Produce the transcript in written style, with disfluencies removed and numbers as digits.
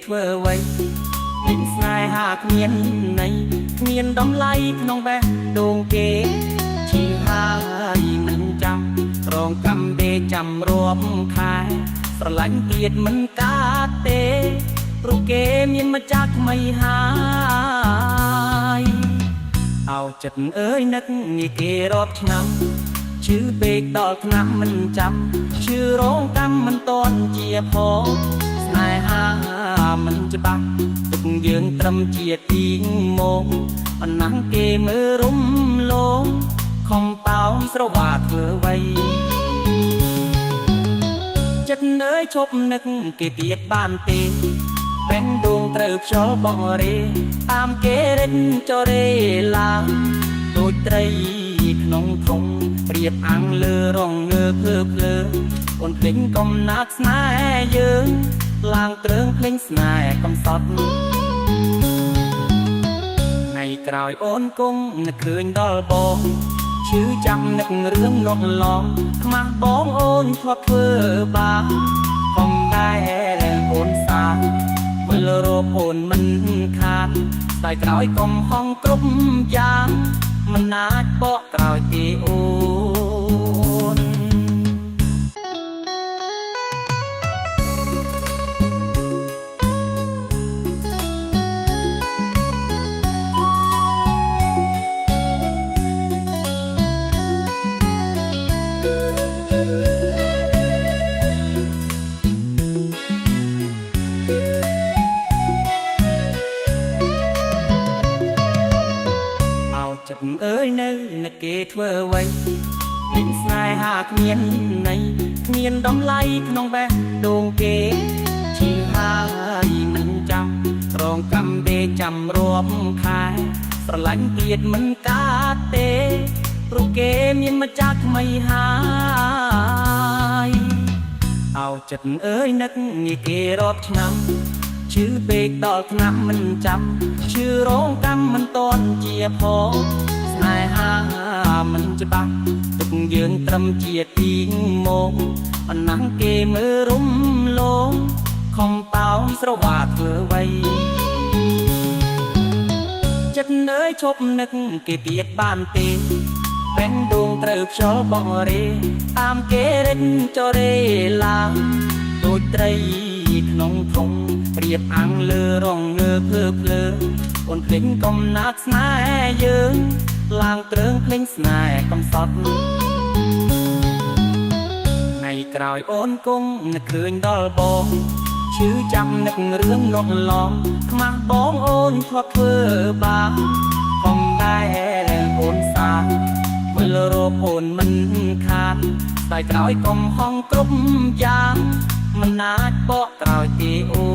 ធ្វើអ្វីមានស្នេហាគ្មានន័យគ្មានដំឡៃក្នុងបេះដូងគេជាហើយមិនចាំរងកម្មទេចាំរាប់ខែស្រឡាញ់ទៀតមិនកាត់ទេព្រោះគេមានម្ចាស់ថ្មីហើយអោចិត្តអើយនឹកងាយគេរាប់ឆ្នាំឈឺពេកដល់ថ្នាក់មិនចាំឈឺរងកម្មមិនតន់ជាផងស្នេហាមិនច្បាស់ទុកយើងត្រឹមជាទីមកប៉ុណ្ណឹងគេមើលរំលងខំប៉ោងស្រវាធ្វើអ្វីចិត្តអើយឈប់នឹកគេទៀតបានទេពេញដួងត្រូវខ្យល់បងរេតាមគេរិចចរេឡាដូចត្រីក្នុងធុងព្រៀបអាំងលើរងងើភ្លើភ្លើអូនភ្លេងកំណាត់ស្នេហ៍យើងឡើងគ្រឿងភ្លេងស្នេហ៍កំសត់ថ្ងៃក្រោយអូនគង់នឹកឃើញដល់បងឈឺចាំនឹករឿងលោកឡងខ្មាស់បងអូនធ្លាប់ធ្វើបាបកុំដែរអូនសាវិលរកអូនមិនខានតែក្រោយកុំហងគ្រប់យ៉ាងមិនអាចបកក្រោយទេអូនចិត្តអើយនៅនឹកគេធ្វើអ្វីមានស្នេហាគ្មានន័យគ្មានដំឡៃក្នុងបេះដូងគេជាហើយមិនចាំរងកម្មទេចាំរាប់ខែស្រឡាញ់ទៀតមិនកាត់ទេព្រោះគេមានម្ចាស់ថ្មីហើយអោចិត្តអើយនឹកងាយគេរាប់ឆ្នាំឈឺពេកដល់ថ្នាក់មិនចាំឈឺរងកម្មមិនតន់ជាផងស្នេហាមិនច្បាស់ទុកយើងត្រឹមជាទីមកប៉ុណ្ណឹងគេមើលរំលងខំប៉ោងស្រវាធ្វើអ្វីចិត្តអើយឈប់នឹកគេទៀតបានទេពេញដួងត្រូវខ្យល់បងរេតាមគេរិចចរេឡាដូចត្រីក្នុងធុងព្រៀបអាំងលើរងងើភ្លើភ្លើអូនភ្លេងកំណាត់ស្នេហ៍យើងឡើងគ្រឿងភ្លេងស្នេហ៍កំសត់ថ្ងៃក្រោយអូនគង់នឹកឃើញដល់បងឈឺចាំនឹករឿងលោកឡងខ្មាស់បងអូនធ្លាប់ធ្វើបាបកុំដែរអូនសាវិលរកអូនមិនខានតែក្រោយកុំហងគ្រប់យ៉ាងមិនអាចបកក្រោយទេអូ